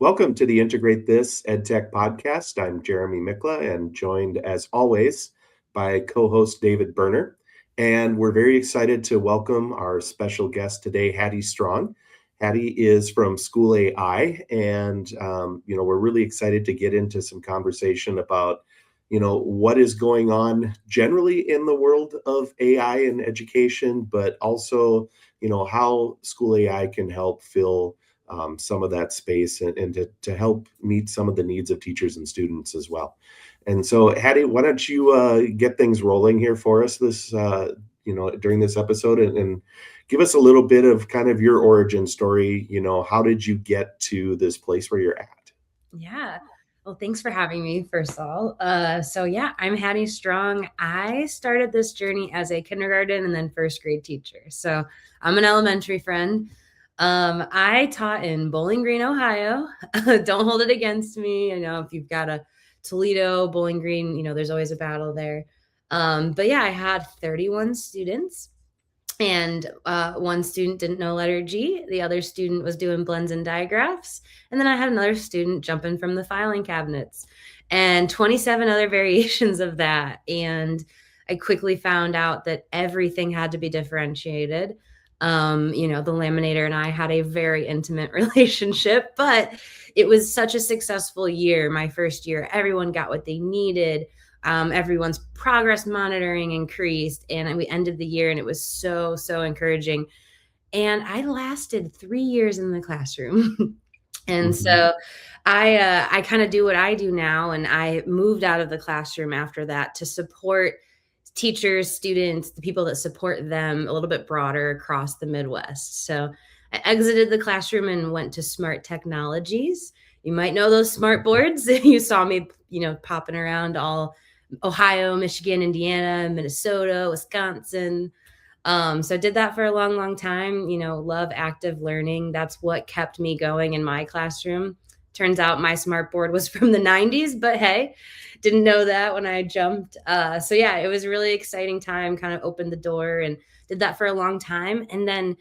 Welcome to the Integrate This EdTech podcast. I'm Jeremy Mikla and joined as always by co-host David Berner. And we're very excited to welcome our special guest today, Hattie Strong. Hattie is from SchoolAI, and we're really excited to get into some conversation about what is going on generally in the world of AI and education, but also how SchoolAI can help fill some of that space and to help meet some of the needs of teachers and students as well. And so, Hattie, why don't you get things rolling here for us during this episode and give us a little bit of kind of your origin story. How did you get to this place where you're at? Yeah. Well, thanks for having me, first of all. I'm Hattie Strong. I started this journey as a kindergarten and then first grade teacher. So I'm an elementary friend. I taught in Bowling Green, Ohio. Don't hold it against me. If you've got a Toledo, Bowling Green, there's always a battle there. I had 31 students. And one student didn't know letter G. The other student was doing blends and digraphs. And then I had another student jumping from the filing cabinets and 27 other variations of that. And I quickly found out that everything had to be differentiated. The laminator and I had a very intimate relationship, but it was such a successful year. My first year, everyone got what they needed. Everyone's progress monitoring increased, and we ended the year, and it was so encouraging. And I lasted 3 years in the classroom. And so I kind of do what I do now, and I moved out of the classroom after that to support teachers, students, the people that support them a little bit broader across the Midwest. So I exited the classroom and went to Smart Technologies. You might know those smart boards. You saw me, popping around all Ohio, Michigan, Indiana, Minnesota, Wisconsin. So I did that for a long time, love active learning. That's what kept me going in my classroom. Turns out my smart board was from the 90s, but hey, didn't know that when I jumped. It was a really exciting time, kind of opened the door and did that for a long time. And then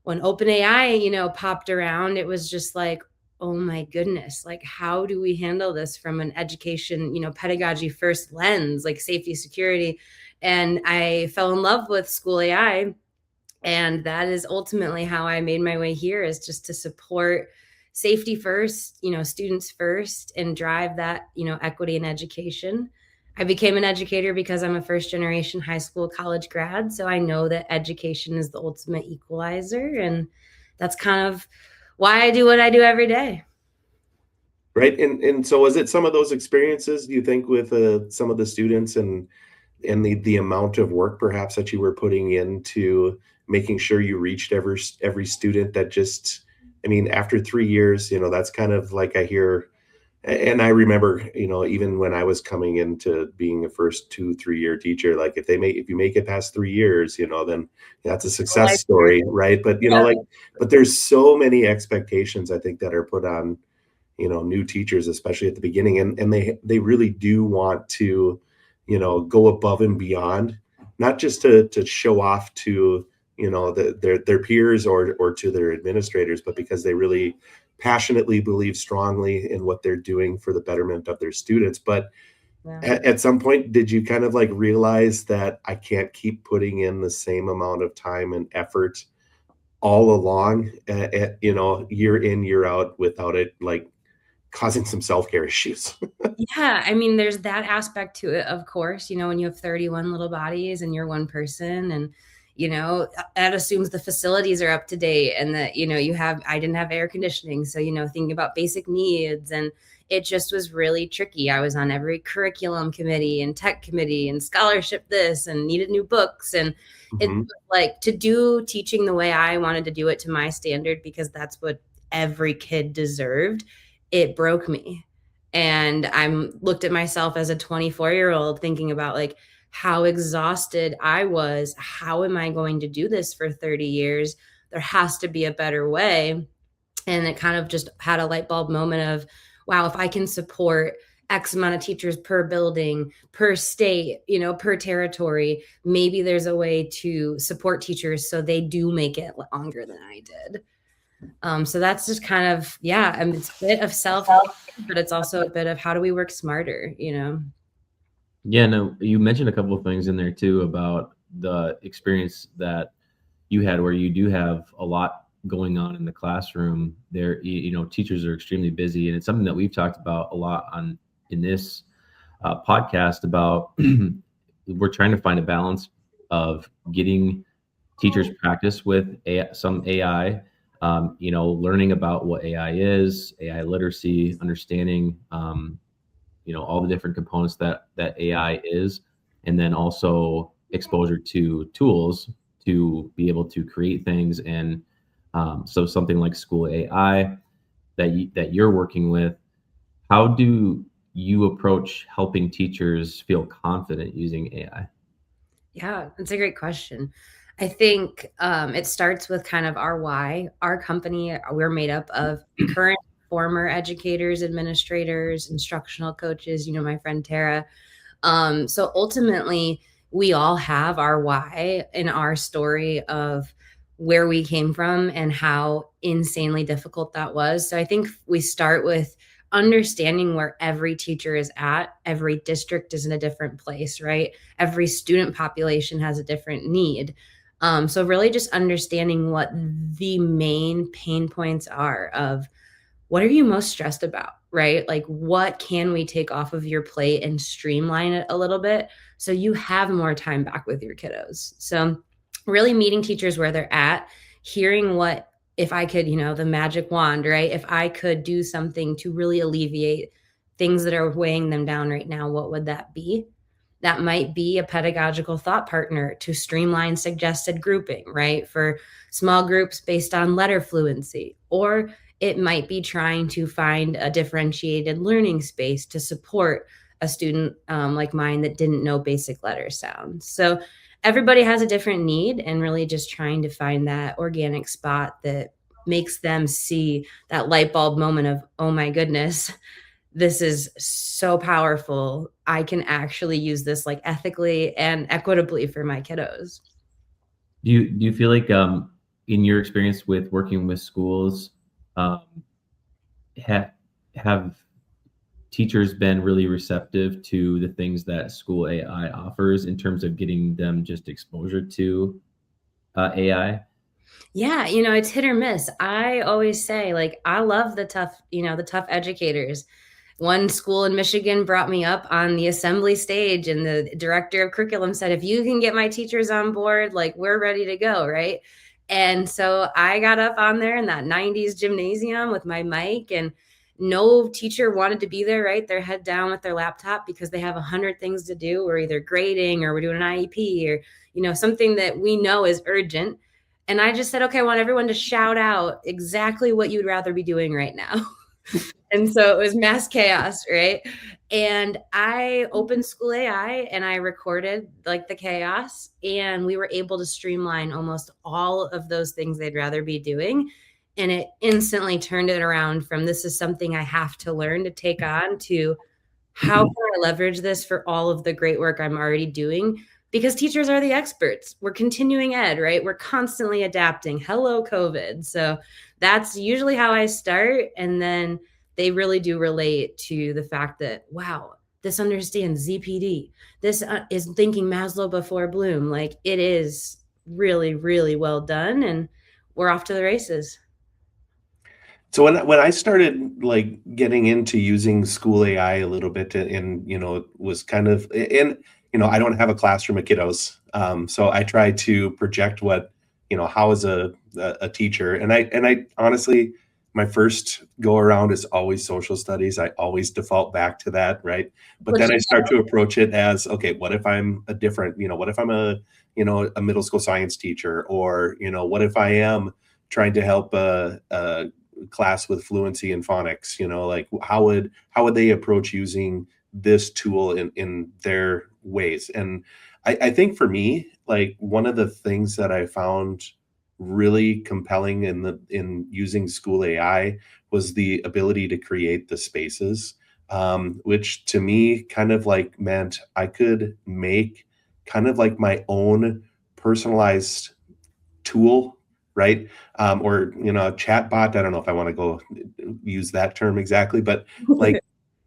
when OpenAI, popped around, it was just like, oh my goodness, like, how do we handle this from an education, pedagogy first lens, like safety, security? And I fell in love with SchoolAI. And that is ultimately how I made my way here, is just to support safety first, students first, and drive that, equity in education. I became an educator because I'm a first generation high school, college grad. So I know that education is the ultimate equalizer. And that's kind of why I do what I do every day. Right. And so was it some of those experiences, do you think, with some of the students and the amount of work perhaps that you were putting into making sure you reached every student that just, after 3 years, that's kind of like I hear. And I remember, even when I was coming into being a first 2-3 year teacher, like if you make it past 3 years, then that's a success story, right? But but there's so many expectations, I think, that are put on, new teachers, especially at the beginning, and they really do want to, go above and beyond, not just to show off to, their peers or to their administrators, but because they really passionately believe strongly in what they're doing for the betterment of their students. But at some point, did you kind of like realize that I can't keep putting in the same amount of time and effort all along, year in, year out, without it like causing some self-care issues? Yeah, there's that aspect to it, of course. When you have 31 little bodies and you're one person, and that assumes the facilities are up to date, and that I didn't have air conditioning, so thinking about basic needs, and it just was really tricky. I was on every curriculum committee and tech committee and scholarship this, and needed new books, and it's like, to do teaching the way I wanted to do it, to my standard, because that's what every kid deserved. It broke me. And I'm looked at myself as a 24-year-old thinking about like how exhausted I was. How am I going to do this for 30 years? There has to be a better way. And it kind of just had a light bulb moment of, wow, if I can support X amount of teachers per building, per state, per territory, maybe there's a way to support teachers so they do make it longer than I did. So that's just kind of, yeah, I mean, it's a bit of self, but it's also a bit of how do we work smarter, you know? Yeah, no, you mentioned a couple of things in there too about the experience that you had where you do have a lot going on in the classroom. There, teachers are extremely busy, and it's something that we've talked about a lot on in this podcast about we're trying to find a balance of getting teachers practice with some AI, learning about what AI is, AI literacy, understanding, all the different components that AI is, and then also exposure to tools to be able to create things. And so something like SchoolAI that you're working with, how do you approach helping teachers feel confident using AI? Yeah, that's a great question. I think it starts with kind of our why. Our company, we're made up of current, former educators, administrators, instructional coaches, my friend Tara. So ultimately, we all have our why and our story of where we came from and how insanely difficult that was. So I think we start with understanding where every teacher is at. Every district is in a different place, right? Every student population has a different need. So really just understanding what the main pain points are of what are you most stressed about, right? Like, what can we take off of your plate and streamline it a little bit so you have more time back with your kiddos? So, really meeting teachers where they're at, hearing what, if I could, the magic wand, right? If I could do something to really alleviate things that are weighing them down right now, what would that be? That might be a pedagogical thought partner to streamline suggested grouping, right? For small groups based on letter fluency. Or it might be trying to find a differentiated learning space to support a student like mine that didn't know basic letter sounds. So everybody has a different need, and really just trying to find that organic spot that makes them see that light bulb moment of, oh my goodness, this is so powerful. I can actually use this like ethically and equitably for my kiddos. Do you feel like in your experience with working with schools, um, have teachers been really receptive to the things that School AI offers in terms of getting them just exposure to AI? Yeah, it's hit or miss. I always say, like, I love the tough educators. One school in Michigan brought me up on the assembly stage, and the director of curriculum said, if you can get my teachers on board, like, we're ready to go, right? And so I got up on there in that 90s gymnasium with my mic, and no teacher wanted to be there, right? They're head down with their laptop because they have 100 things to do. We're either grading or we're doing an IEP or, something that we know is urgent. And I just said, okay, I want everyone to shout out exactly what you'd rather be doing right now. And so it was mass chaos, right? And I opened SchoolAI and I recorded like the chaos, and we were able to streamline almost all of those things they'd rather be doing. And it instantly turned it around from this is something I have to learn to take on to how can I leverage this for all of the great work I'm already doing? Because teachers are the experts. We're continuing ed, right? We're constantly adapting. Hello, COVID. So that's usually how I start. And then they really do relate to the fact that, wow, this understands ZPD. This is thinking Maslow before Bloom. Like, it is really, really well done. And we're off to the races. So when I started like getting into using School AI a little bit, and was kind of, and I don't have a classroom of kiddos, so I try to project what how is a teacher, and I honestly, my first go around is always social studies. I always default back to that, right? But Which then I start to approach it as, okay, what if I'm a different, what if I'm a middle school science teacher, or what if I am trying to help a class with fluency in phonics, like how would they approach using this tool in their ways? And I think for me, like, one of the things that I found really compelling in using School AI was the ability to create the spaces, which to me kind of like meant I could make kind of like my own personalized tool, right? Or, a chat bot. I don't know if I want to go use that term exactly, but like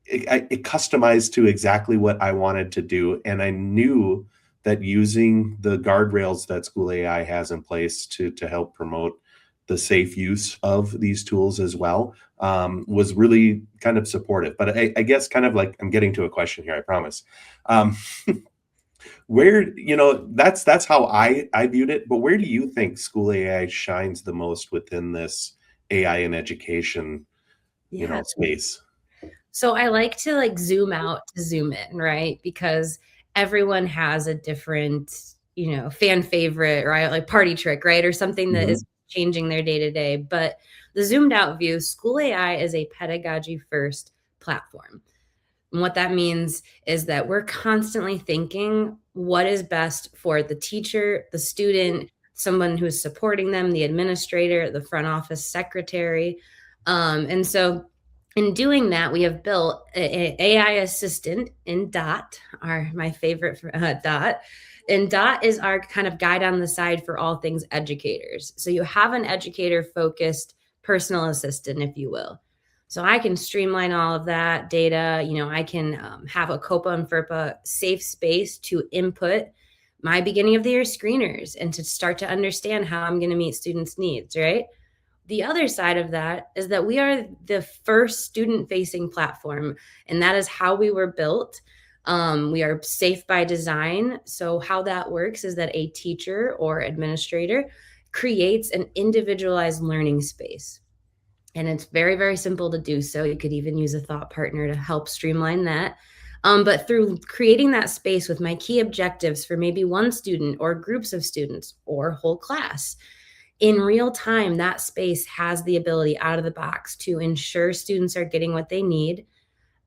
it customized to exactly what I wanted to do. And I knew that using the guardrails that School AI has in place to help promote the safe use of these tools as well, was really kind of supportive. But I guess kind of like I'm getting to a question here, I promise. Um, where, that's how I viewed it. But where do you think School AI shines the most within this AI in education, Yeah. space? So I like to like zoom out to zoom in, right? Because everyone has a different, fan favorite, right? Like party trick, right? Or something that is Mhm. changing their day to day. But the zoomed out view, School AI is a pedagogy first platform. And what that means is that we're constantly thinking what is best for the teacher, the student, someone who is supporting them, the administrator, the front office secretary. And so in doing that, we have built an AI assistant in Dot, my favorite Dot. And Dot is our kind of guide on the side for all things educators. So you have an educator focused personal assistant, if you will. So I can streamline all of that data. I can have a COPA and FERPA safe space to input my beginning of the year screeners and to start to understand how I'm going to meet students' needs, right? The other side of that is that we are the first student facing platform, and that is how we were built. We are safe by design. So, how that works is that a teacher or administrator creates an individualized learning space. And it's very, very simple to do so. You could even use a thought partner to help streamline that. But through creating that space with my key objectives for maybe one student or groups of students or whole class, in real time, that space has the ability out of the box to ensure students are getting what they need.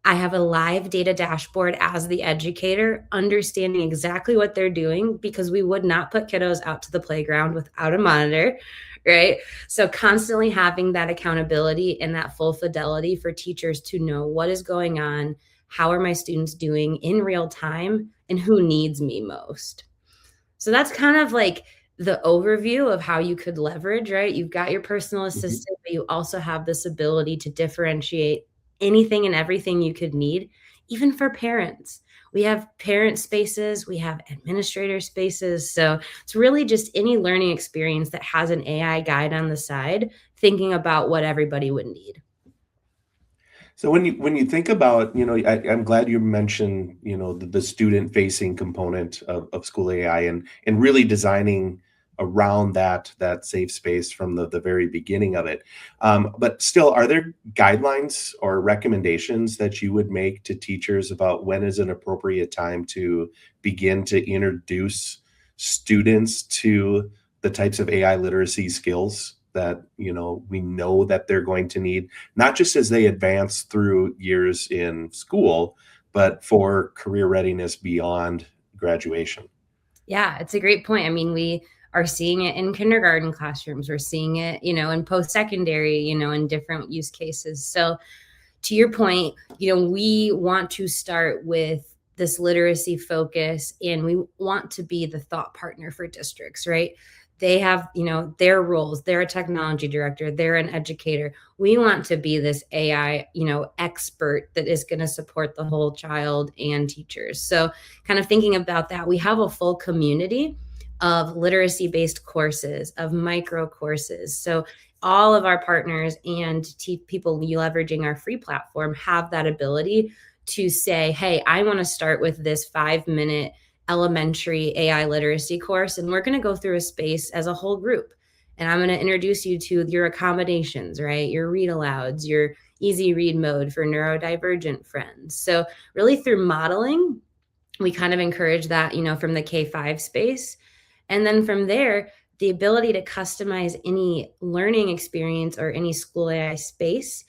I have a live data dashboard as the educator, understanding exactly what they're doing because we would not put kiddos out to the playground without a monitor, right? So constantly having that accountability and that full fidelity for teachers to know what is going on, how are my students doing in real time, and who needs me most. So that's kind of like the overview of how you could leverage, right? You've got your personal Mhm. assistant, but you also have this ability to differentiate anything and everything you could need, even for parents. We have parent spaces, we have administrator spaces. So it's really just any learning experience that has an AI guide on the side, thinking about what everybody would need. So when you think about, I'm glad you mentioned, the student facing component of School AI and really designing around that safe space from the very beginning of it. But still, are there guidelines or recommendations that you would make to teachers about when is an appropriate time to begin to introduce students to the types of AI literacy skills that we know that they're going to need, not just as they advance through years in school, but for career readiness beyond graduation? Yeah, it's a great point. I mean, we are seeing it in kindergarten classrooms. We're seeing it, in post-secondary, in different use cases. So to your point, we want to start with this literacy focus and we want to be the thought partner for districts, right? They have, their roles. They're a technology director, they're an educator. We want to be this AI, expert that is going to support the whole child and teachers. So, kind of thinking about that, we have a full community of literacy based courses, of micro courses. So, all of our partners and people leveraging our free platform have that ability to say, hey, I want to start with this 5-minute elementary AI literacy course, and we're going to go through a space as a whole group. And I'm going to introduce you to your accommodations, right? Your read alouds, your easy read mode for neurodivergent friends. So, really, through modeling, we kind of encourage that, from the K-5 space. And then from there, the ability to customize any learning experience or any school AI space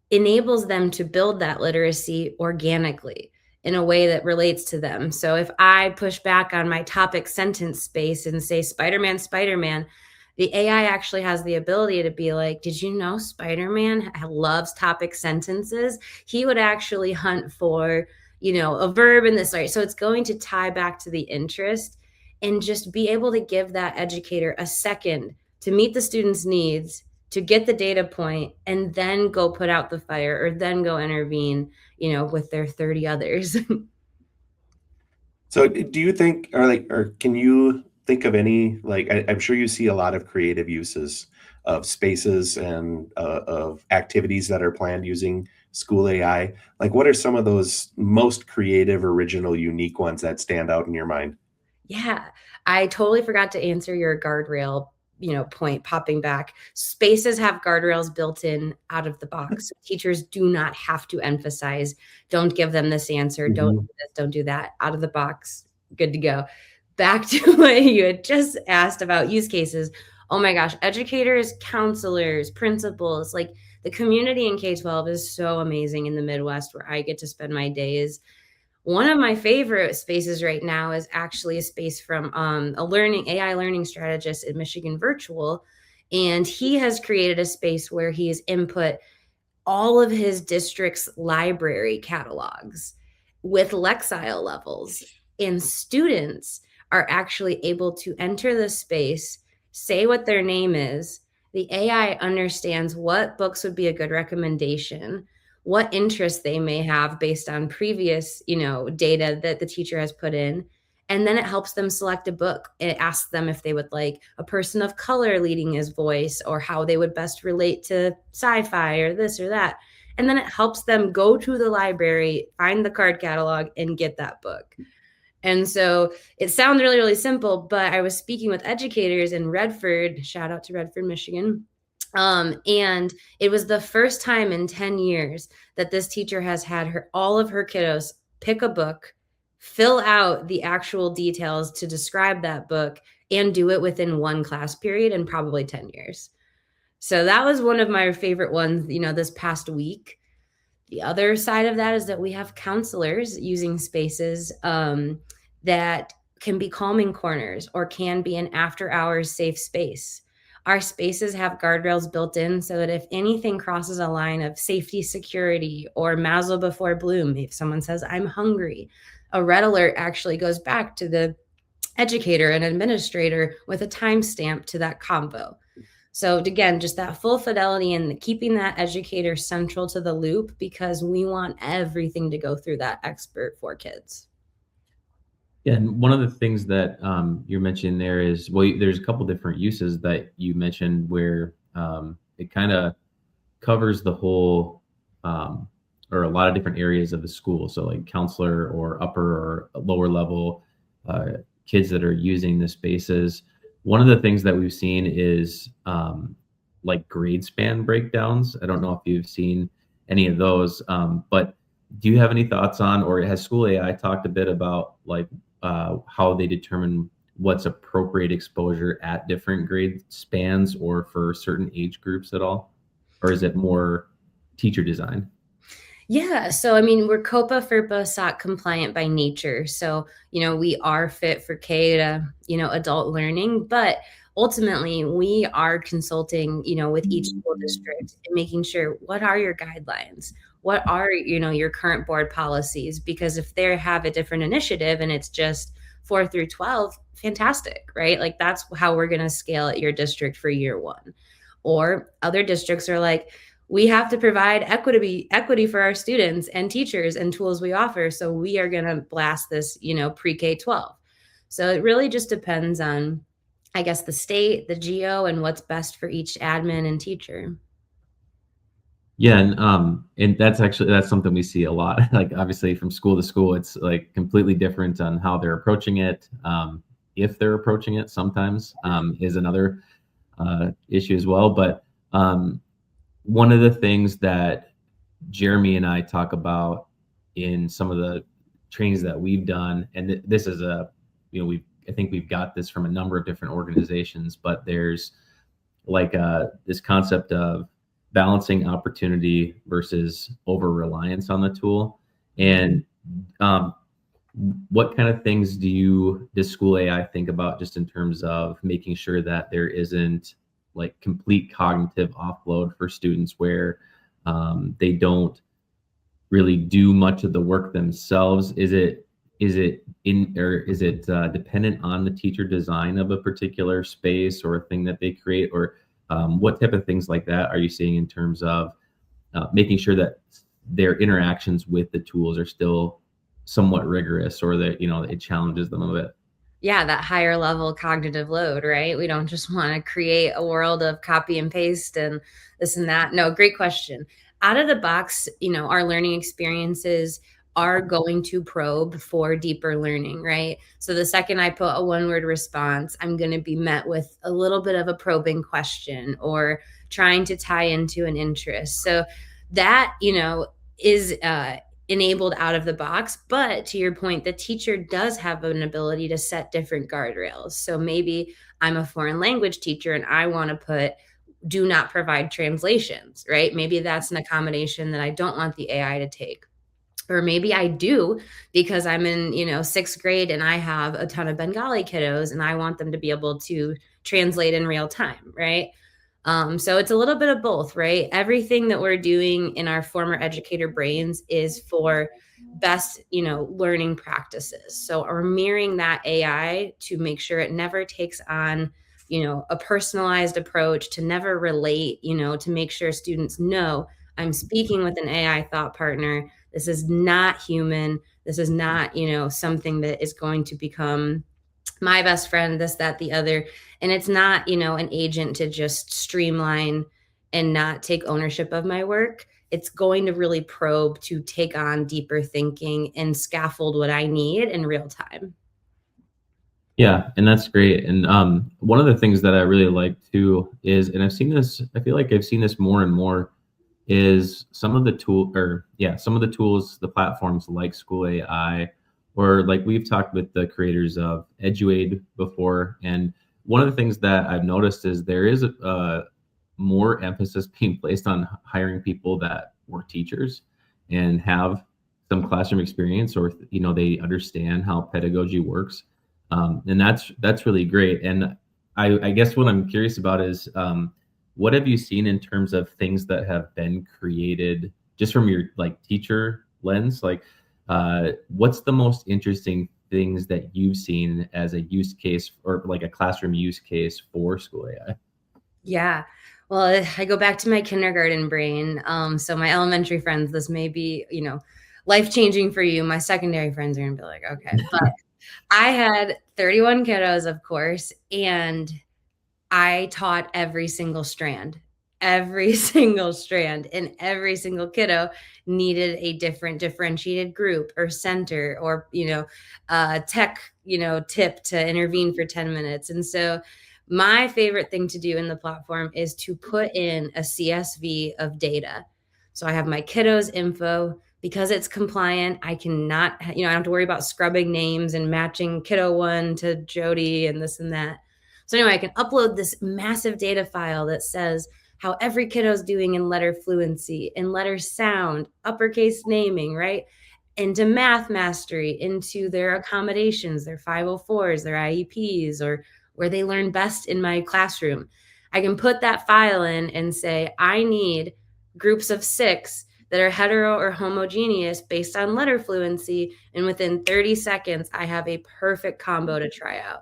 enables them to build that literacy organically in a way that relates to them. So if I push back on my topic sentence space and say Spider-Man, Spider-Man, the AI actually has the ability to be like, did you know Spider-Man loves topic sentences? He would actually hunt for, a verb in this, right? So it's going to tie back to the interest and just be able to give that educator a second to meet the student's needs, to get the data point, and then go put out the fire or then go intervene, with their 30 others. So do you think, or can you think of any, like, I'm sure you see a lot of creative uses of spaces and of activities that are planned using School AI. Like, what are some of those most creative, original, unique ones that stand out in your mind? Yeah, I totally forgot to answer your guardrail, point popping back. Spaces have guardrails built in out of the box. Teachers do not have to emphasize, don't give them this answer, don't Mhm. do this, don't do that. Out of the box, good to go. Back to what you had just asked about use cases. Oh my gosh, educators, counselors, principals, like the community in K-12 is so amazing in the Midwest where I get to spend my days. One of my favorite spaces right now is actually a space from a learning AI learning strategist at Michigan Virtual, and he has created a space where he's input all of his district's library catalogs with Lexile levels. And students are actually able to enter the space, say what their name is. The AI understands what books would be a good recommendation, what interests they may have based on previous, data that the teacher has put in. And then it helps them select a book. It asks them if they would like a person of color leading his voice or how they would best relate to sci-fi or this or that. And then it helps them go to the library, find the card catalog, and get that book. And so it sounds really, really simple, but I was speaking with educators in Redford, shout out to Redford, Michigan. And it was the first time in 10 years that this teacher has had all of her kiddos pick a book, fill out the actual details to describe that book, and do it within one class period in probably 10 years. So that was one of my favorite ones, this past week. The other side of that is that we have counselors using spaces that can be calming corners or can be an after hours safe space. Our spaces have guardrails built in so that if anything crosses a line of safety, security, or Maslow before Bloom, if someone says, I'm hungry, a red alert actually goes back to the educator and administrator with a timestamp to that convo. So again, just that full fidelity and keeping that educator central to the loop because we want everything to go through that expert for kids. Yeah, and one of the things that you're mentioning there is, well, there's a couple different uses that you mentioned where it kind of covers the whole or a lot of different areas of the school. So like counselor or upper or lower level kids that are using the spaces. One of the things that we've seen is like grade span breakdowns. I don't know if you've seen any of those, but do you have any thoughts on, or has School AI talked a bit about like how they determine what's appropriate exposure at different grade spans or for certain age groups at all? Or is it more teacher design? Yeah. So, I mean, we're COPA, FERPA, SOC compliant by nature. So, we are fit for K to, adult learning, but ultimately we are consulting, with each school district and making sure what are your guidelines? What are, your current board policies? Because if they have a different initiative and it's just 4 through 12, fantastic, right? Like that's how we're going to scale at your district for year one. Or other districts are like, we have to provide equity for our students and teachers and tools we offer. So we are going to blast this, pre-K 12. So it really just depends on, I guess, the state, the geo, and what's best for each admin and teacher. Yeah, and that's something we see a lot. Like obviously from school to school, it's like completely different on how they're approaching it. If they're approaching it, sometimes is another issue as well. But one of the things that Jeremy and I talk about in some of the trainings that we've done, and this is I think we've got this from a number of different organizations, but there's like this concept of balancing opportunity versus over reliance on the tool. And what kind of things does School AI think about just in terms of making sure that there isn't like complete cognitive offload for students where they don't really do much of the work themselves? Is it is it dependent on the teacher design of a particular space or a thing that they create, or what type of things like that are you seeing in terms of making sure that their interactions with the tools are still somewhat rigorous, or that it challenges them a bit? Yeah, that higher level cognitive load, right? We don't just want to create a world of copy and paste and this and that. No, great question. Out of the box, our learning experiences are going to probe for deeper learning, right? So the second I put a one-word response, I'm going to be met with a little bit of a probing question or trying to tie into an interest. So that, is enabled out of the box. But to your point, the teacher does have an ability to set different guardrails. So maybe I'm a foreign language teacher and I want to put do not provide translations, right? Maybe that's an accommodation that I don't want the AI to take. Or maybe I do because I'm in, sixth grade and I have a ton of Bengali kiddos and I want them to be able to translate in real time, right? So it's a little bit of both, right? Everything that we're doing in our former educator brains is for best, learning practices. So we're mirroring that AI to make sure it never takes on, a personalized approach, to never relate, to make sure students know I'm speaking with an AI thought partner. This is not human. This is not, something that is going to become my best friend, this, that, the other. And it's not, an agent to just streamline and not take ownership of my work. It's going to really probe to take on deeper thinking and scaffold what I need in real time. Yeah, and that's great. And one of the things that I really like too is, and I feel like I've seen this more and more, is some of the tools, the platforms like SchoolAI, or like we've talked with the creators of EduAid before. And one of the things that I've noticed is there is more emphasis being placed on hiring people that were teachers and have some classroom experience, or they understand how pedagogy works. And that's really great. And I guess what I'm curious about is, what have you seen in terms of things that have been created just from your teacher lens? What's the most interesting things that you've seen as a use case, or like a classroom use case for SchoolAI? Yeah. Well, I go back to my kindergarten brain. So my elementary friends, this may be, life-changing for you. My secondary friends are gonna be like, okay. But I had 31 kiddos, of course, and I taught every single strand, and every single kiddo needed a different differentiated group or center or, tech, tip to intervene for 10 minutes. And so my favorite thing to do in the platform is to put in a CSV of data. So I have my kiddos info. Because it's compliant, I cannot, I don't have to worry about scrubbing names and matching kiddo 1 to Jody and this and that. So anyway, I can upload this massive data file that says how every kiddo is doing in letter fluency, in letter sound, uppercase naming, right? Into math mastery, into their accommodations, their 504s, their IEPs, or where they learn best in my classroom. I can put that file in and say, I need groups of 6 that are hetero or homogeneous based on letter fluency. And within 30 seconds, I have a perfect combo to try out.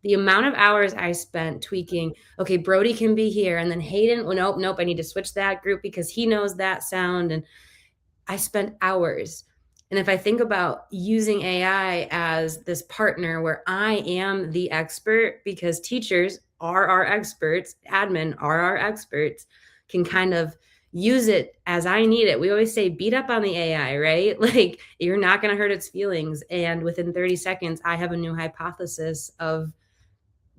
The amount of hours I spent tweaking, okay, Brody can be here. And then Hayden, well, nope, I need to switch that group because he knows that sound. And I spent hours. And if I think about using AI as this partner where I am the expert, because teachers are our experts, admin are our experts, can kind of use it as I need it. We always say beat up on the AI, right? Like you're not going to hurt its feelings. And within 30 seconds, I have a new hypothesis of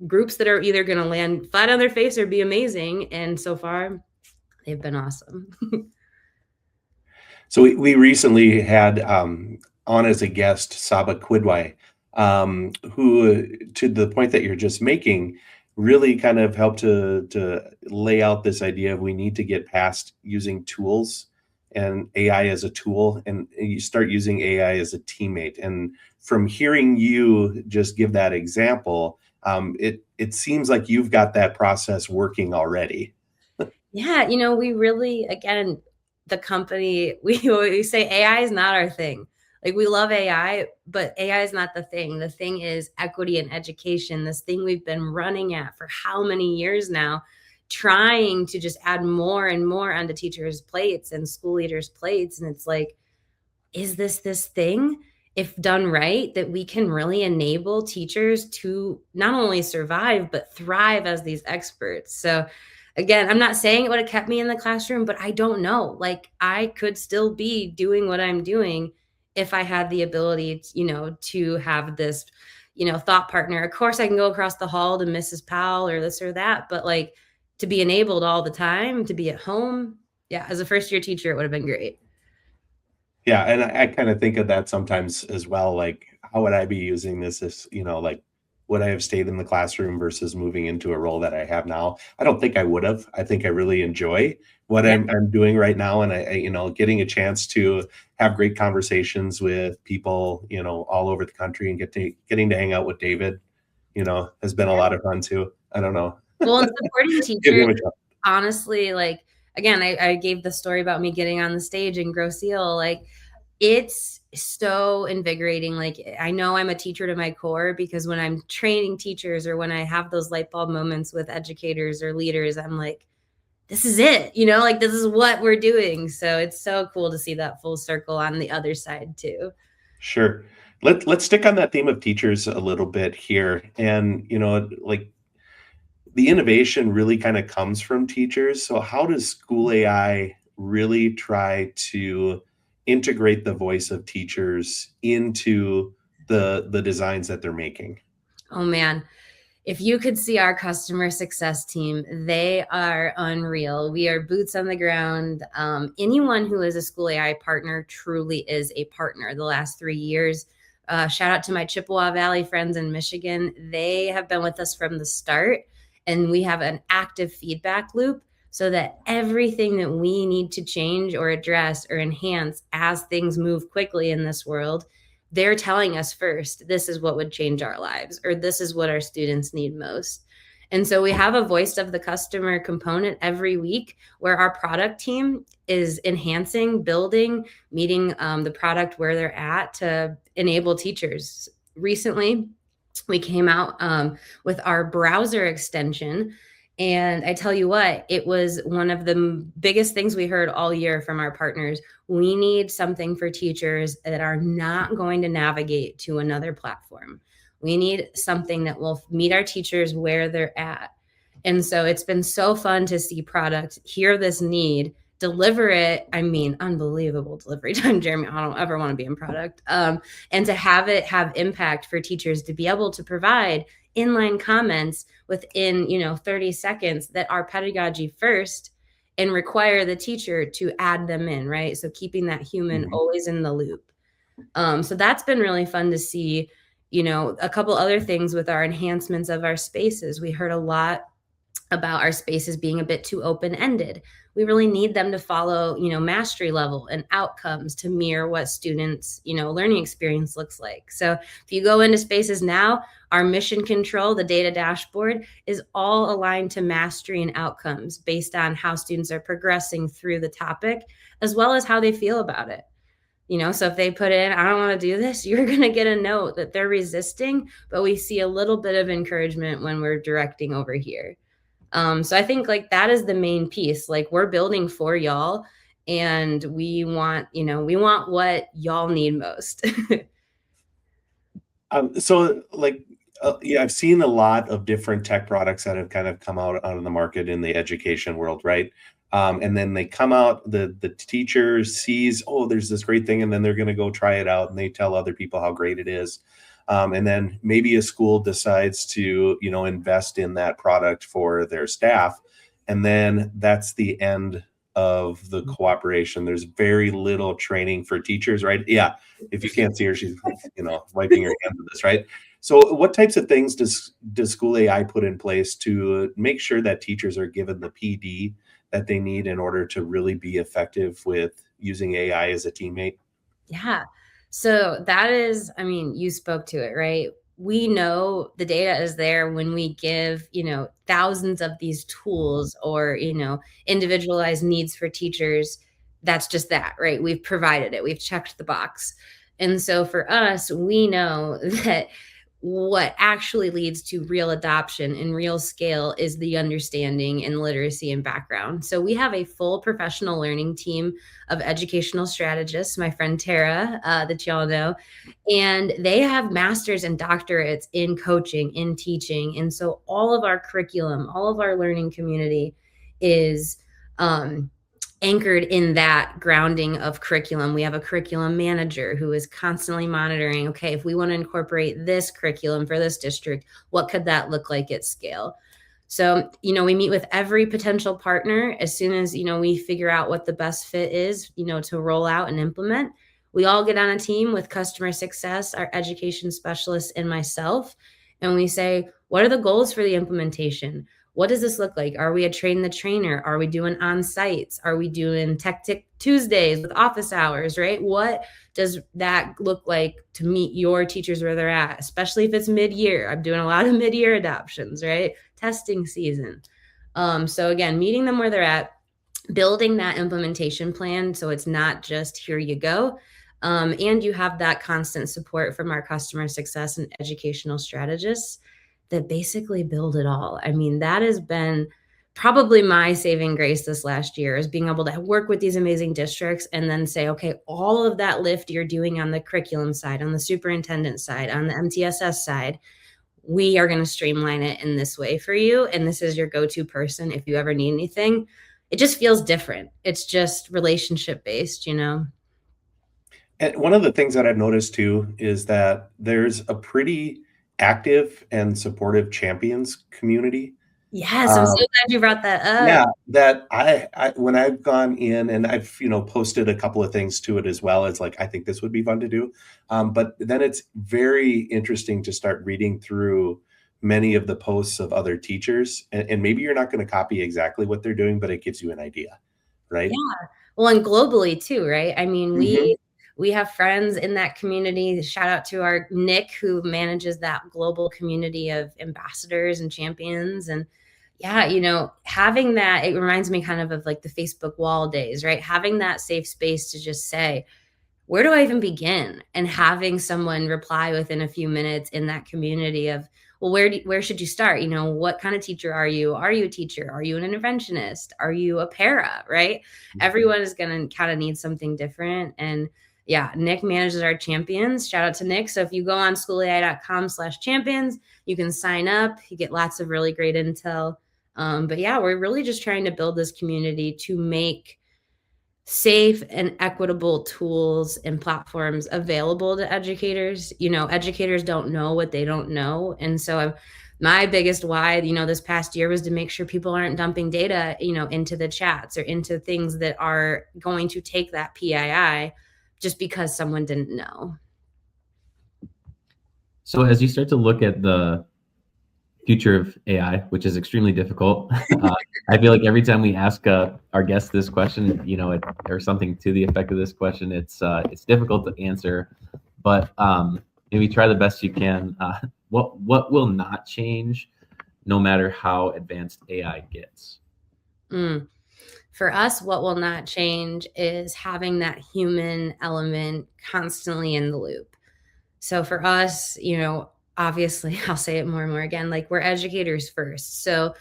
groups that are either going to land flat on their face or be amazing. And so far, they've been awesome. So we recently had on as a guest Saba Quidwai, who, to the point that you're just making, really kind of helped to lay out this idea of we need to get past using tools and AI as a tool, and you start using AI as a teammate. And from hearing you just give that example, it seems like you've got that process working already. Yeah, we really, again, the company, we say AI is not our thing. Like, we love AI, but AI is not the thing. The thing is equity in education, this thing we've been running at for how many years now, trying to just add more and more onto teachers' plates and school leaders' plates. And it's like, is this thing, if done right, that we can really enable teachers to not only survive but thrive as these experts? So again, I'm not saying it would have kept me in the classroom, but I don't know. Like, I could still be doing what I'm doing if I had the ability to, to have this, thought partner. Of course I can go across the hall to Mrs. Powell or this or that, but like, to be enabled all the time, to be at home, yeah, as a first year teacher, it would have been great. Yeah, and I kind of think of that sometimes as well, like, how would I be using this if, like, would I have stayed in the classroom versus moving into a role that I have now? I don't think I would have. I think I really enjoy what Yeah. I'm doing right now, and getting a chance to have great conversations with people, all over the country and getting to hang out with David, has been a lot of fun too. I don't know. Well, and supporting Give teachers, him a shot. honestly, like, again, I gave the story about me getting on the stage in Grosse Ile. Like, it's so invigorating. Like, I know I'm a teacher to my core, because when I'm training teachers or when I have those light bulb moments with educators or leaders, I'm like, this is it, like, this is what we're doing. So it's so cool to see that full circle on the other side too. Sure. Let's stick on that theme of teachers a little bit here. And, like, the innovation really kind of comes from teachers. So how does School AI really try to integrate the voice of teachers into the designs that they're making? Oh man, if you could see our customer success team, they are unreal. We are boots on the ground. Anyone who is a School AI partner truly is a partner. The last 3 years, shout out to my Chippewa Valley friends in Michigan. They have been with us from the start, and we have an active feedback loop so that everything that we need to change or address or enhance as things move quickly in this world, they're telling us first, this is what would change our lives, or this is what our students need most. And so we have a voice of the customer component every week, where our product team is enhancing, building, meeting the product where they're at to enable teachers. Recently, we came out with our browser extension. And I tell you what, it was one of the biggest things we heard all year from our partners. We need something for teachers that are not going to navigate to another platform. We need something that will meet our teachers where they're at. And so it's been so fun to see product, hear this need, deliver it. I mean, unbelievable delivery time, Jeremy. I don't ever want to be in product. And to have it have impact for teachers, to be able to provide inline comments within 30 seconds that are pedagogy first, and require the teacher to add them in, right? So keeping that human always in the loop. So that's been really fun to see. A couple other things with our enhancements of our spaces. We heard a lot about our spaces being a bit too open-ended. We really need them to follow, mastery level and outcomes to mirror what students, learning experience looks like. So if you go into spaces now, our mission control, the data dashboard, is all aligned to mastery and outcomes based on how students are progressing through the topic, as well as how they feel about it. So if they put in, I don't want to do this, you're going to get a note that they're resisting, but we see a little bit of encouragement when we're directing over here. So I think, like, that is the main piece. Like, we're building for y'all, and we want what y'all need most. So, like, yeah, I've seen a lot of different tech products that have kind of come out on the market in the education world, right? And then they come out, the teacher sees, oh, there's this great thing, and then they're going to go try it out, and they tell other people how great it is. And then maybe a school decides to, invest in that product for their staff, and then that's the end of the cooperation. There's very little training for teachers, right? Yeah, if you can't see her, she's wiping her hands with this, right? So what types of things does School AI put in place to make sure that teachers are given the PD that they need in order to really be effective with using AI as a teammate? Yeah. So that is, I mean, you spoke to it, right? We know the data is there when we give, thousands of these tools or, individualized needs for teachers. That's just that, right? We've provided it. We've checked the box. And so for us, we know that what actually leads to real adoption and real scale is the understanding and literacy and background. So we have a full professional learning team of educational strategists, my friend Tara, that y'all know, and they have masters and doctorates in coaching, in teaching. And so all of our curriculum, all of our learning community is anchored in that grounding of curriculum. We have a curriculum manager who is constantly monitoring, okay, if we want to incorporate this curriculum for this district, what could that look like at scale? So, we meet with every potential partner as soon as, we figure out what the best fit is, to roll out and implement. We all get on a team with customer success, our education specialists, and myself, and we say, what are the goals for the implementation? What does this look like? Are we a train the trainer? Are we doing on sites? Are we doing Tech Tuesdays with office hours, right? What does that look like to meet your teachers where they're at, especially if it's mid-year? I'm doing a lot of mid-year adoptions, right? Testing season. So again, meeting them where they're at, building that implementation plan so it's not just here you go. And you have that constant support from our customer success and educational strategists that basically build it all. I mean, that has been probably my saving grace this last year, is being able to work with these amazing districts and then say, okay, all of that lift you're doing on the curriculum side, on the superintendent side, on the MTSS side, we are going to streamline it in this way for you. And this is your go-to person if you ever need anything. It just feels different. It's just relationship based, And one of the things that I've noticed too is that there's a pretty active and supportive champions community. Yes, I'm so glad you brought that up. Yeah, that I when I've gone in and I've, posted a couple of things to it as well, it's like, I think this would be fun to do. But then it's very interesting to start reading through many of the posts of other teachers. And maybe you're not going to copy exactly what they're doing, but it gives you an idea, right? Yeah. Well, and globally too, right? I mean, Mhm. we have friends in that community. Shout out to our Nick, who manages that global community of ambassadors and champions. And yeah, having that, it reminds me kind of like the Facebook wall days, right? Having that safe space to just say, where do I even begin? And having someone reply within a few minutes in that community of, well, where should you start? What kind of teacher are you? Are you a teacher? Are you an interventionist? Are you a para, right? Everyone is going to kind of need something different. And yeah, Nick manages our champions. Shout out to Nick. So if you go on schoolai.com/champions, you can sign up. You get lots of really great intel. But yeah, we're really just trying to build this community to make safe and equitable tools and platforms available to educators. Educators don't know what they don't know. And so my biggest why, this past year was to make sure people aren't dumping data, into the chats or into things that are going to take that PII just because someone didn't know. So as you start to look at the future of AI, which is extremely difficult, I feel like every time we ask our guests this question, or something to the effect of this question, it's difficult to answer, but maybe try the best you can. What will not change, no matter how advanced AI gets? For us, what will not change is having that human element constantly in the loop. So for us, obviously, I'll say it more and more again, like, we're educators first. So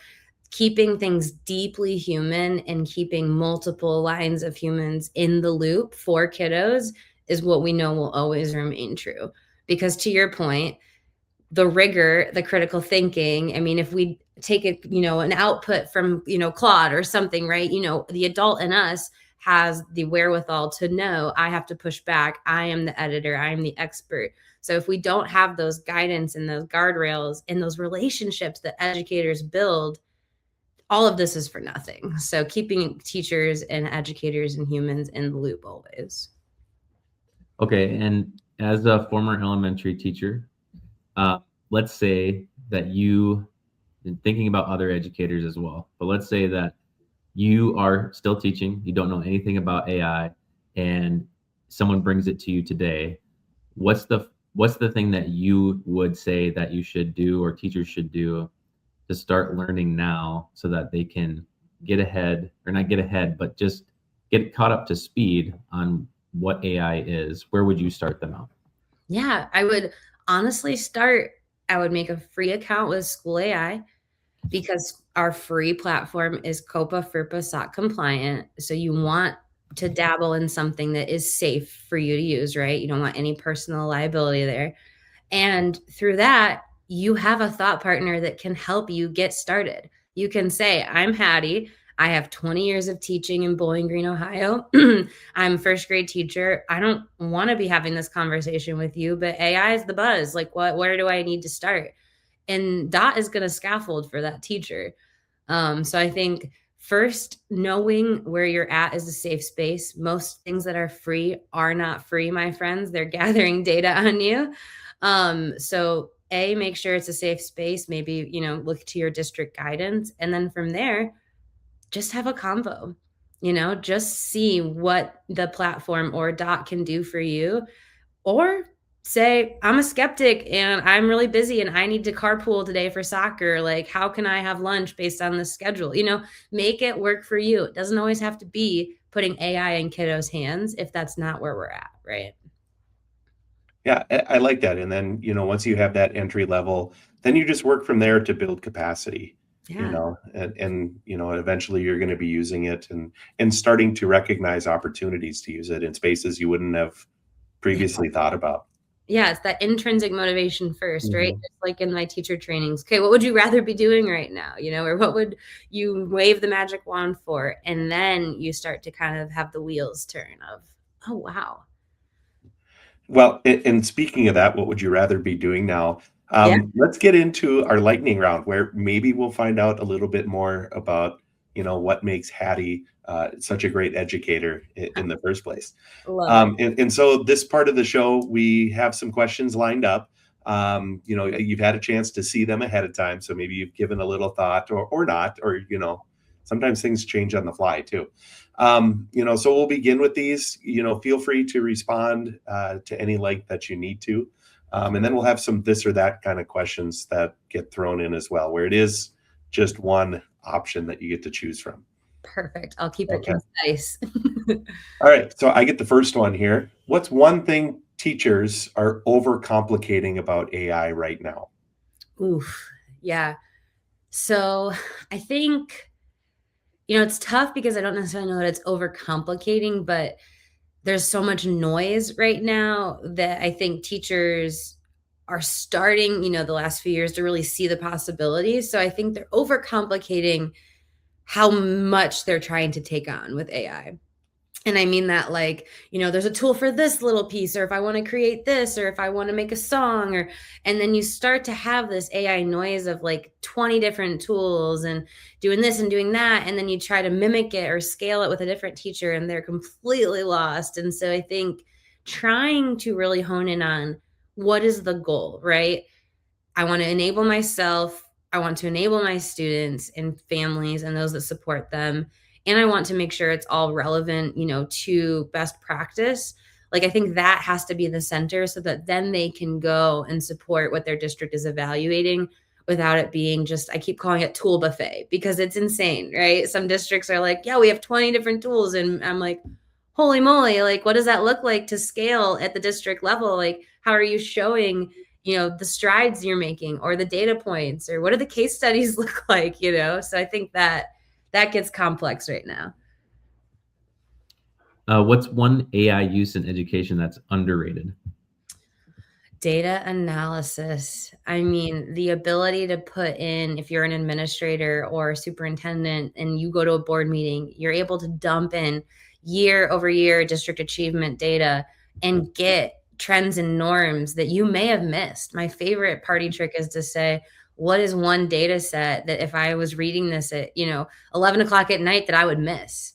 keeping things deeply human and keeping multiple lines of humans in the loop for kiddos is what we know will always remain true. Because to your point, the rigor, the critical thinking, I mean, if we take it, an output from, Claude or something, right? The adult in us has the wherewithal to know, I have to push back. I am the editor. I am the expert. So if we don't have those guidance and those guardrails and those relationships that educators build, all of this is for nothing. So keeping teachers and educators and humans in the loop always. Okay, and as a former elementary teacher, let's say that you, thinking about other educators as well, but let's say that you are still teaching, you don't know anything about AI, and someone brings it to you today. What's the thing that you would say that you should do, or teachers should do, to start learning now so that they can get ahead, or not get ahead, but just get caught up to speed on what AI is? Where would you start them out? Yeah, I would honestly start I would make a free account with SchoolAI because our free platform is COPA FERPA SOC compliant. So you want to dabble in something that is safe for you to use, right? You don't want any personal liability there. And through that, you have a thought partner that can help you get started. You can say, I'm Hattie. I have 20 years of teaching in Bowling Green, Ohio. I'm a first grade teacher. I don't want to be having this conversation with you, but AI is the buzz. Like, where do I need to start? And Dot is going to scaffold for that teacher. So I think first, knowing where you're at is a safe space. Most things that are free are not free, my friends. They're gathering data on you. So make sure it's a safe space. Maybe, look to your district guidance. And then from there, just have a convo, just see what the platform or Dot can do for you, or say, I'm a skeptic and I'm really busy and I need to carpool today for soccer. Like, how can I have lunch based on the schedule? Make it work for you. It doesn't always have to be putting AI in kiddos' hands if that's not where we're at, right? Yeah, I like that. And then, once you have that entry level, then you just work from there to build capacity, Yeah. and eventually you're going to be using it and starting to recognize opportunities to use it in spaces you wouldn't have Yeah. previously thought about. Yeah, it's that intrinsic motivation first, right? Mhm. Just like in my teacher trainings. Okay, what would you rather be doing right now? Or what would you wave the magic wand for? And then you start to kind of have the wheels turn of, oh, wow. Well, and speaking of that, what would you rather be doing now? Yeah. Let's get into our lightning round, where maybe we'll find out a little bit more about, what makes Hattie such a great educator in the first place. Love it. And so this part of the show, we have some questions lined up. You've had a chance to see them ahead of time, so maybe you've given a little thought or not, or sometimes things change on the fly too. So we'll begin with these. Feel free to respond to any length that you need to. And then we'll have some this or that kind of questions that get thrown in as well, where it is just one option that you get to choose from. Perfect. I'll keep it Okay. concise. All right. So I get the first one here. What's one thing teachers are overcomplicating about AI right now? Oof. Yeah. So I think, it's tough because I don't necessarily know that it's overcomplicating, but there's so much noise right now that I think teachers are starting, the last few years to really see the possibilities. So I think they're overcomplicating how much they're trying to take on with AI. And I mean that like, there's a tool for this little piece, or if I want to create this, or if I want to make a song, and then you start to have this AI noise of like 20 different tools and doing this and doing that. And then you try to mimic it or scale it with a different teacher and they're completely lost. And so I think trying to really hone in on what is the goal, right? I want to enable myself. I want to enable my students and families and those that support them. And I want to make sure it's all relevant, to best practice. Like, I think that has to be the center so that then they can go and support what their district is evaluating without it being just, I keep calling it tool buffet because it's insane, right? Some districts are like, yeah, we have 20 different tools. And I'm like, holy moly, like, what does that look like to scale at the district level? Like, how are you showing the strides you're making or the data points, or what do the case studies look like, So I think that gets complex right now. What's one AI use in education that's underrated? Data analysis. I mean, the ability to put in, if you're an administrator or superintendent and you go to a board meeting, you're able to dump in year over year district achievement data and get trends and norms that you may have missed. My favorite party trick is to say, what is one data set that if I was reading this at, 11 o'clock at night that I would miss?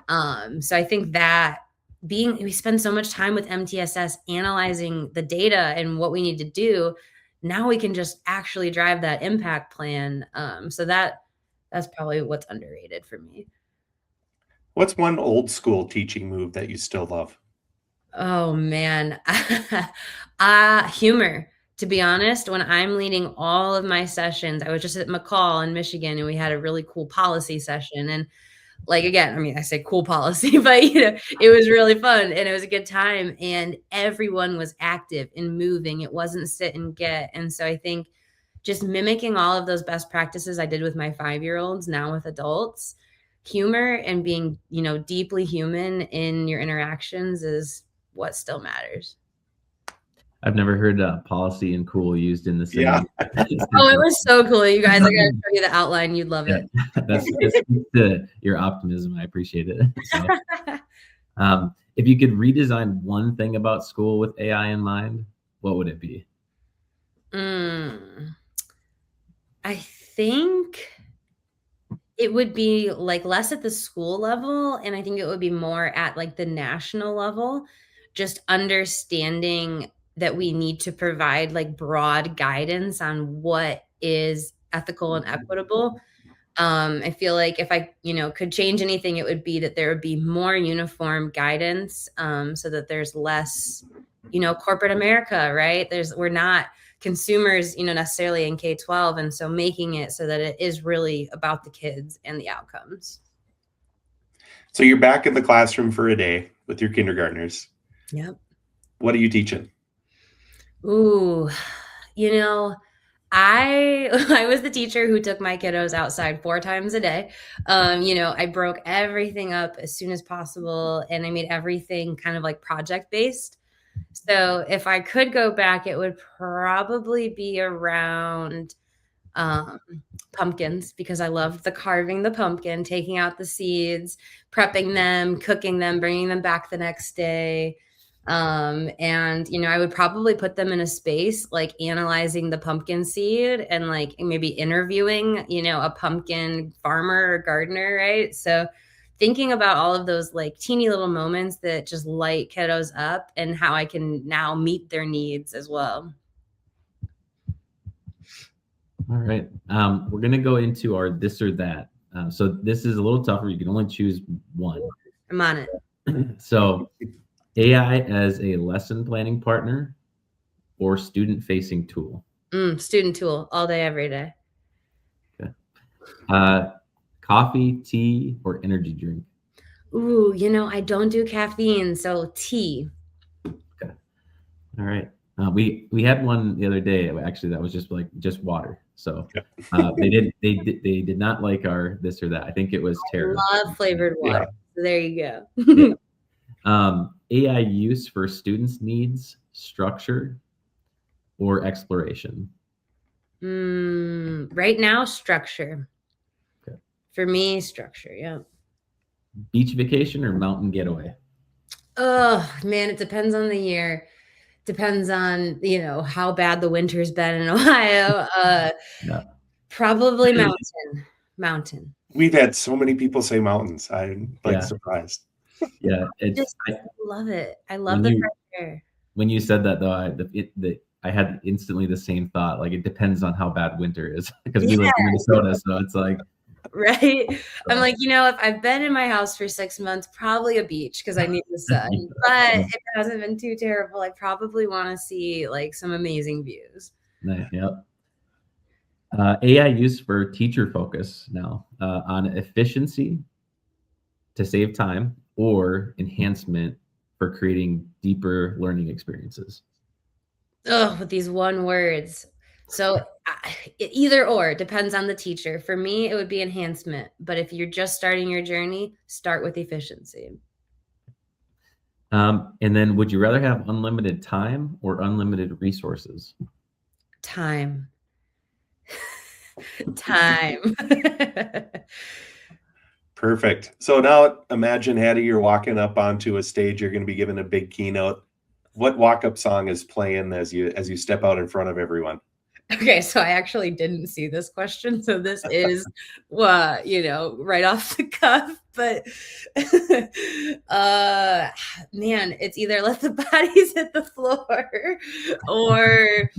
So I think that we spend so much time with MTSS analyzing the data and what we need to do. Now we can just actually drive that impact plan. So that's probably what's underrated for me. What's one old school teaching move that you still love? Oh man. Humor. To be honest, when I'm leading all of my sessions, I was just at McCall in Michigan and we had a really cool policy session, and like, again, I mean, I say cool policy, but it was really fun and it was a good time and everyone was active and moving. It wasn't sit and get. And so I think just mimicking all of those best practices I did with my 5-year-olds, now with adults, humor and being, deeply human in your interactions is what still matters. I've never heard policy and cool used in the same. Yeah. Oh, it was so cool, you guys. I gotta show you the outline. You'd love it. That speaks to your optimism. I appreciate it. So, if you could redesign one thing about school with AI in mind, what would it be? I think it would be like less at the school level, and I think it would be more at like the national level, just understanding that we need to provide like broad guidance on what is ethical and equitable. I feel like if I, could change anything, it would be that there would be more uniform guidance, so that there's less, corporate America, right? We're not consumers, necessarily in K-12. And so making it so that it is really about the kids and the outcomes. So you're back in the classroom for a day with your kindergartners. Yep. What are you teaching? Ooh, I was the teacher who took my kiddos outside 4 times a day. I broke everything up as soon as possible and I made everything kind of like project based. So if I could go back, it would probably be around pumpkins, because I loved the carving the pumpkin, taking out the seeds, prepping them, cooking them, bringing them back the next day. And I would probably put them in a space like analyzing the pumpkin seed and like maybe interviewing, a pumpkin farmer or gardener, right? So thinking about all of those like teeny little moments that just light kiddos up and how I can now meet their needs as well. All right. We're going to go into our this or that. So this is a little tougher. You can only choose one. I'm on it. So AI as a lesson planning partner or student facing tool? Student tool all day, every day. Okay. Coffee, tea, or energy drink? Ooh, I don't do caffeine, so tea. Okay. All right. We had one the other day. Actually, that was just water. So they did not like our this or that. I think it was terrible. I love flavored water. Yeah. So there you go. Yeah. AI use for students' needs, structure, or exploration? Right now, structure. Okay. For me, structure. Yeah. Beach vacation or mountain getaway? Oh man, it depends on the year. Depends on, how bad the winter's been in Ohio. Yeah. Probably mountain. We've had so many people say mountains. I'm surprised. Yeah. I love it. I love the fresh air. When you said that though, I had instantly the same thought. Like it depends on how bad winter is because we live in Minnesota. So it's like, right. I'm like, if I've been in my house for 6 months, probably a beach because I need the sun. But if it hasn't been too terrible, I probably want to see like some amazing views. Nice. Yep. AI used for teacher focus now on efficiency to save time or enhancement for creating deeper learning experiences. Oh, with these one words. So either or, depends on the teacher. For me, it would be enhancement. But if you're just starting your journey, start with efficiency. And then would you rather have unlimited time or unlimited resources? Time. Time. Perfect. So now imagine, Hattie, you're walking up onto a stage. You're going to be given a big keynote. What walk-up song is playing as you step out in front of everyone? Okay, so I actually didn't see this question. So this is, right off the cuff. But, man, it's either Let the Bodies Hit the Floor or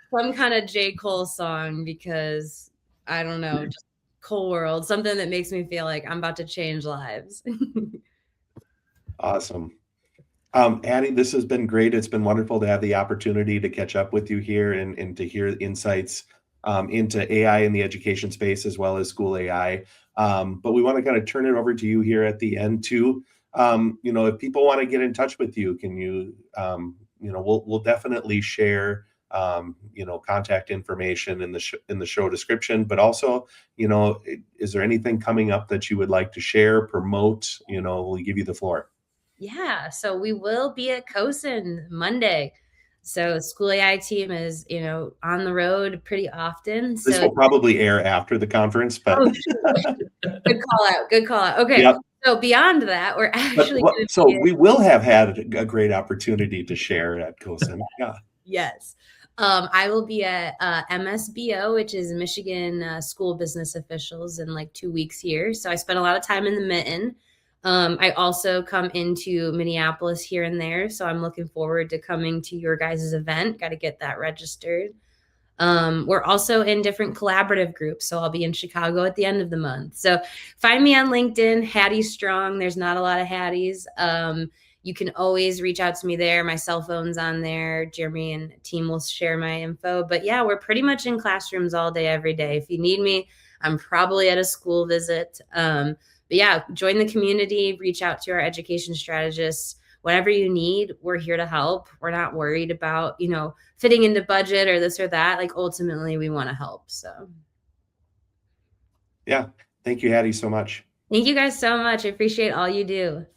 some kind of J. Cole song because, I don't know, just Cole World, something that makes me feel like I'm about to change lives. Awesome. Hattie, this has been great. It's been wonderful to have the opportunity to catch up with you here and to hear insights into AI in the education space as well as SchoolAI. But we want to kind of turn it over to you here at the end too. If people want to get in touch with you, can you, we'll definitely share, contact information in the show description, but also, is there anything coming up that you would like to share, promote? We'll give you the floor. Yeah, so we will be at COSIN Monday. So SchoolAI team is, on the road pretty often. This So will probably air after the conference, but good call out. Good call out. Okay. Yep. So beyond that, we're actually going to so we will have had a great opportunity to share at COSIN. Yeah. Yes. I will be at MSBO, which is Michigan School Business Officials, in like 2 weeks here. So I spent a lot of time in the Mitten. I also come into Minneapolis here and there. So I'm looking forward to coming to your guys' event. Got to get that registered. We're also in different collaborative groups. So I'll be in Chicago at the end of the month. So find me on LinkedIn, Hattie Strong. There's not a lot of Hatties. You can always reach out to me there. My cell phone's on there. Jeremy and team will share my info. But yeah, we're pretty much in classrooms all day, every day. If you need me, I'm probably at a school visit. But yeah, join the community, reach out to our education strategists. Whatever you need, we're here to help. We're not worried about, fitting into budget or this or that. Like ultimately we want to help. So yeah. Thank you, Hattie, so much. Thank you guys so much. I appreciate all you do.